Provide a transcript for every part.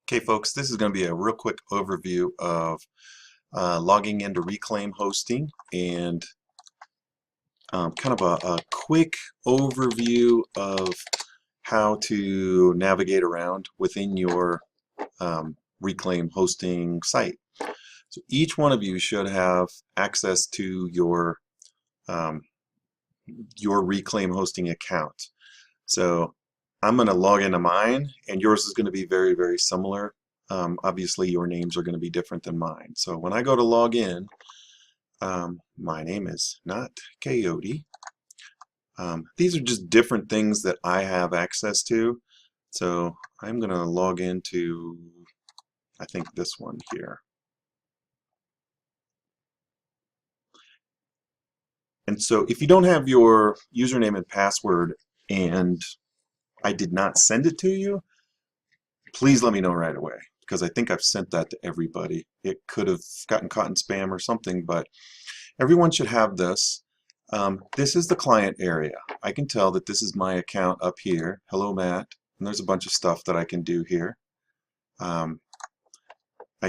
Okay, folks, this is going to be a real quick overview of logging into Reclaim Hosting and kind of a quick overview of how to navigate around within your Reclaim Hosting site. So each one of you should have access to um, your Reclaim Hosting account. So I'm going to log into mine, and yours is going to be very, very similar. Obviously, your names are going to be different than mine. So when I go to log in, my name is not Coyote. These are just different things that I have access to. So I'm going to log into, I think, this one here. And so if you don't have your username and password and I did not send it to you, please let me know right away, because I think I've sent that to everybody. It could have gotten caught in spam or something, but everyone should have this. This is the client area. I can tell that this is my account up here. Hello, Matt. And there's a bunch of stuff that I can do here. I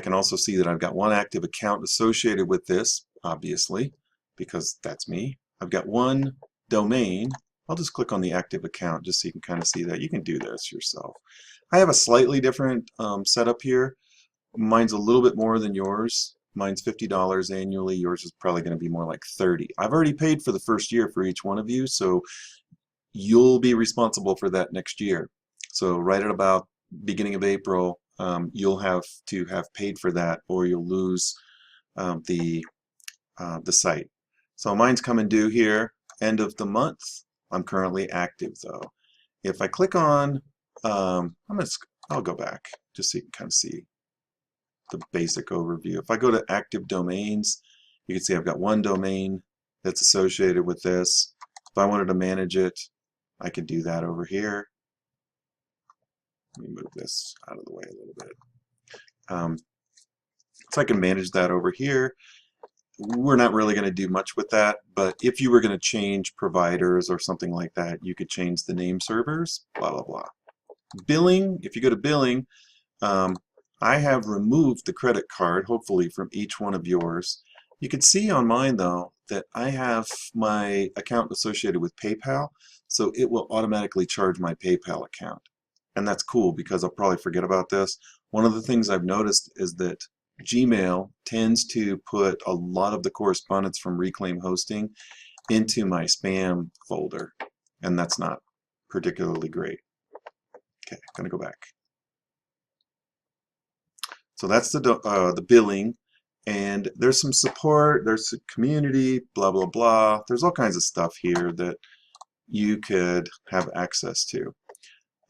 can also see that I've got one active account associated with this, obviously, because that's me. I've got one domain. I'll just click on the active account just so you can kind of see that. You can do this yourself. I have a slightly different setup here. Mine's a little bit more than yours. Mine's $50 annually. Yours is probably going to be more like $30. I've already paid for the first year for each one of you, so you'll be responsible for that next year. So right at about beginning of April, you'll have to have paid for that, or you'll lose the site. So mine's coming due here, end of the month. I'm currently active though. If I click on, I'll go back just so you can kind of see the basic overview. If I go to active domains, you can see I've got one domain that's associated with this. If I wanted to manage it, I could do that over here. Let me move this out of the way a little bit. So I can manage that over here. We're not really going to do much with that, but if you were going to change providers or something like that, you could change the name servers, blah, blah, blah. Billing, if you go to billing, I have removed the credit card, hopefully, from each one of yours. You can see on mine, though, that I have my account associated with PayPal, so it will automatically charge my PayPal account. And that's cool because I'll probably forget about this. One of the things I've noticed is that Gmail tends to put a lot of the correspondence from Reclaim Hosting into my spam folder, and that's not particularly great. Okay, I'm going to go back. So that's the billing, and there's some support, there's a community, blah, blah, blah. There's all kinds of stuff here that you could have access to.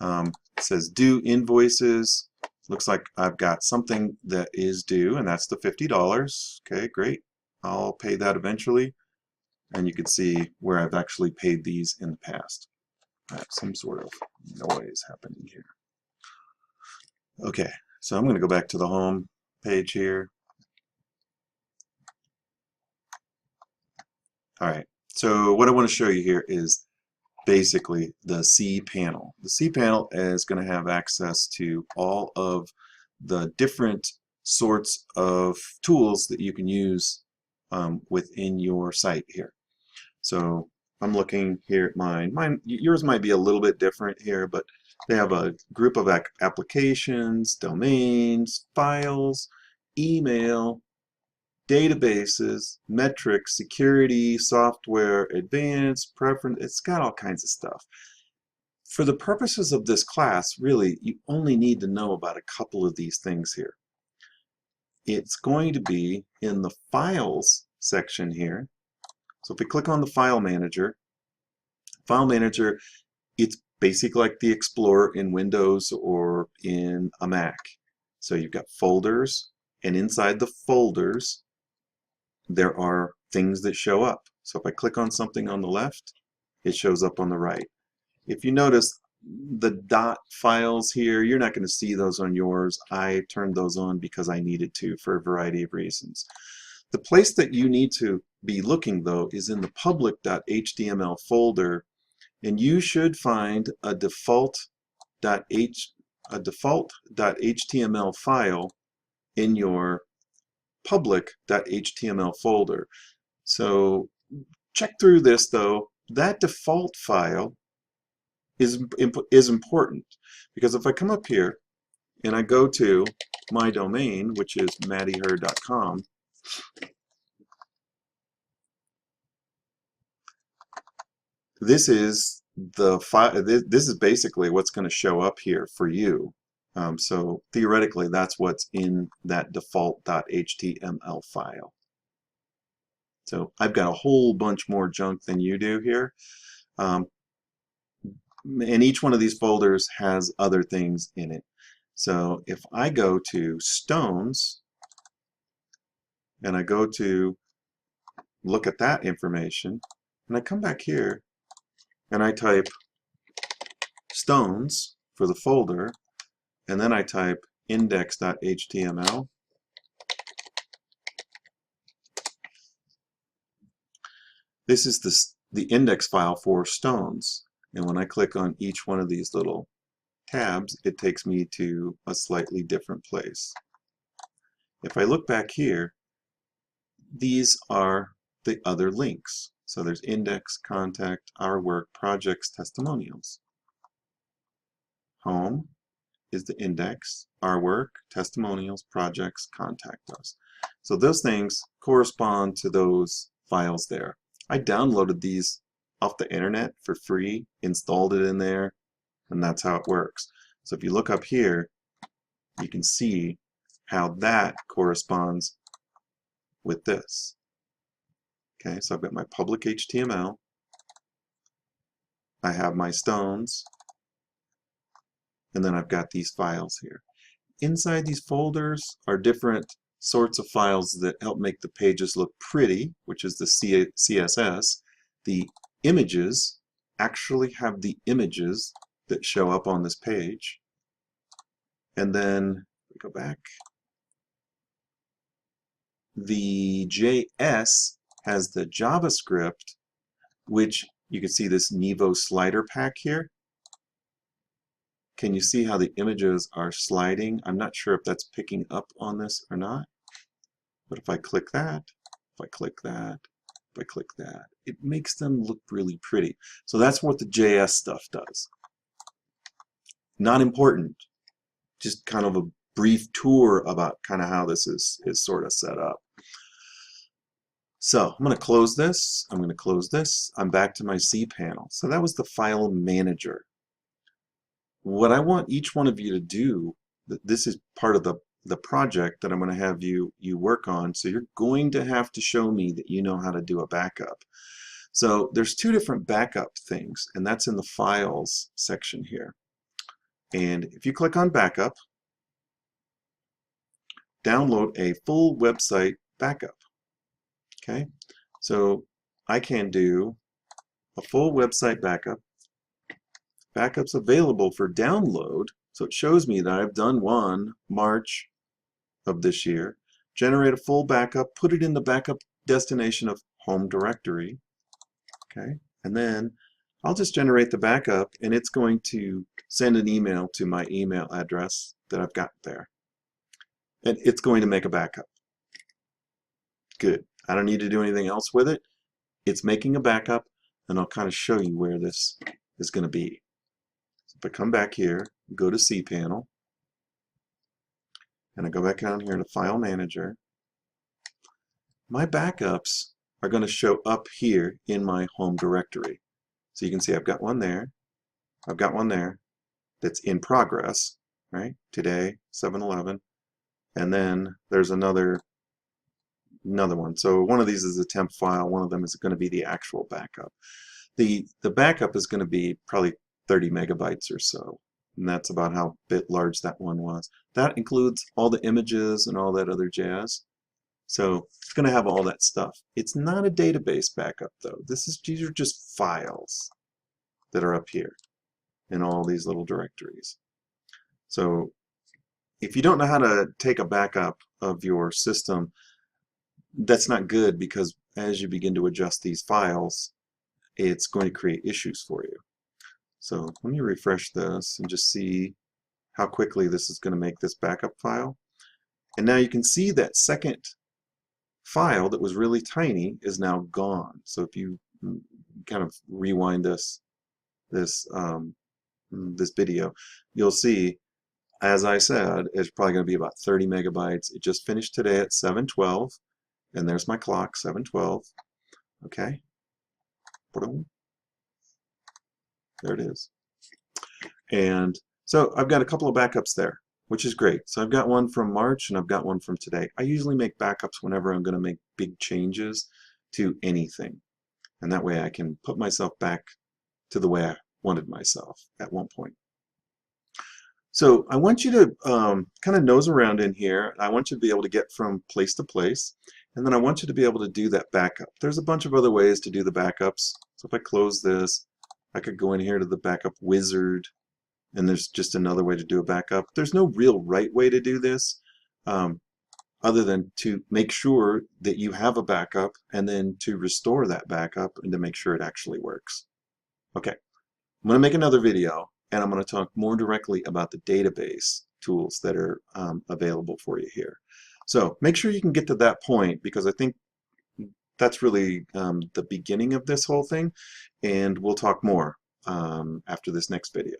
It says due invoices. Looks like I've got something that is due, and that's the $50. Okay, great. I'll pay that eventually, and you can see where I've actually paid these in the past. I have some sort of noise happening here. Okay, so I'm going to go back to the home page here. All right, so what I want to show you here is basically the cPanel. The cPanel is going to have access to all of the different sorts of tools that you can use within your site here. So I'm looking here at mine. Yours might be a little bit different here, but they have a group of applications, domains, files, email, databases, metrics, security, software, advanced, preference. It's got all kinds of stuff. For the purposes of this class, really, you only need to know about a couple of these things here. It's going to be in the Files section here. So if we click on the File Manager, it's basically like the Explorer in Windows or in a Mac. So you've got folders, and inside the folders, there are things that show up. So if I click on something on the left, it shows up on the right. If you notice the dot files here, you're not going to see those on yours. I turned those on because I needed to for a variety of reasons. The place that you need to be looking, though, is in the public.html folder, and you should find a default a default.html file in your public.html folder. So check through this though. That default file is important, because if I come up here and I go to my domain, which is mattyhurd.com, this is the file. This is basically what's going to show up here for you. So theoretically, that's what's in that default.html file. So I've got a whole bunch more junk than you do here. And each one of these folders has other things in it. So if I go to Stones and I go to look at that information, and I come back here and I type Stones for the folder, and then I type index.html, this is the index file for Stones. And when I click on each one of these little tabs, it takes me to a slightly different place. If I look back here, these are the other links. So there's index, contact, our work, projects, testimonials. Home is the index, our work, testimonials, projects, contact us. So those things correspond to those files there. I downloaded these off the internet for free, installed it in there, and that's how it works. So if you look up here, you can see how that corresponds with this. Okay, so I've got my public HTML, I have my Stones, and then I've got these files here. Inside these folders are different sorts of files that help make the pages look pretty, which is the CSS. The images actually have the images that show up on this page. And then we go back. The JS has the JavaScript, which you can see this Nevo slider pack here. Can you see how the images are sliding? I'm not sure if that's picking up on this or not. But if I click that, if I click that, if I click that, it makes them look really pretty. So that's what the JS stuff does. Not important, just kind of a brief tour about kind of how this is sort of set up. So I'm going to close this, I'm going to close this, I'm back to my cPanel. So that was the file manager. What I want each one of you to do, this is part of the project that I'm going to have you work on, so you're going to have to show me that you know how to do a backup. So there's two different backup things, and that's in the Files section here. And if you click on Backup, download a full website backup. Okay, so I can do a full website backup. Backup's available for download, so it shows me that I've done one March of this year. Generate a full backup, put it in the backup destination of home directory. Okay, and then I'll just generate the backup, and it's going to send an email to my email address that I've got there. And it's going to make a backup. Good. I don't need to do anything else with it. It's making a backup, and I'll kind of show you where this is going to be. So if I come back here, go to cPanel, and I go back down here to File Manager, my backups are going to show up here in my home directory. So you can see I've got one there, I've got one there that's in progress, right? Today, 7/11, and then there's another one. So one of these is a temp file, one of them is going to be the actual backup. The backup is going to be probably 30 megabytes or so, and that's about how bit large that one was. That includes all the images and all that other jazz. So it's going to have all that stuff. It's not a database backup though. These are just files that are up here in all these little directories. So if you don't know how to take a backup of your system, that's not good, because as you begin to adjust these files, it's going to create issues for you. So let me refresh this and just see how quickly this is going to make this backup file. And now you can see that second file that was really tiny is now gone. So if you kind of rewind this video, you'll see, as I said, it's probably going to be about 30 megabytes. It just finished today at 7:12, and there's my clock, 7:12. Okay, there it is. And so I've got a couple of backups there, which is great. So I've got one from March and I've got one from today. I usually make backups whenever I'm going to make big changes to anything. And that way I can put myself back to the way I wanted myself at one point. So I want you to kind of nose around in here. I want you to be able to get from place to place. And then I want you to be able to do that backup. There's a bunch of other ways to do the backups. So if I close this, I could go in here to the backup wizard, and there's just another way to do a backup. There's no real right way to do this other than to make sure that you have a backup and then to restore that backup and to make sure it actually works. Okay, I'm going to make another video and I'm going to talk more directly about the database tools that are available for you here. So make sure you can get to that point, because I think that's really the beginning of this whole thing, and we'll talk more after this next video.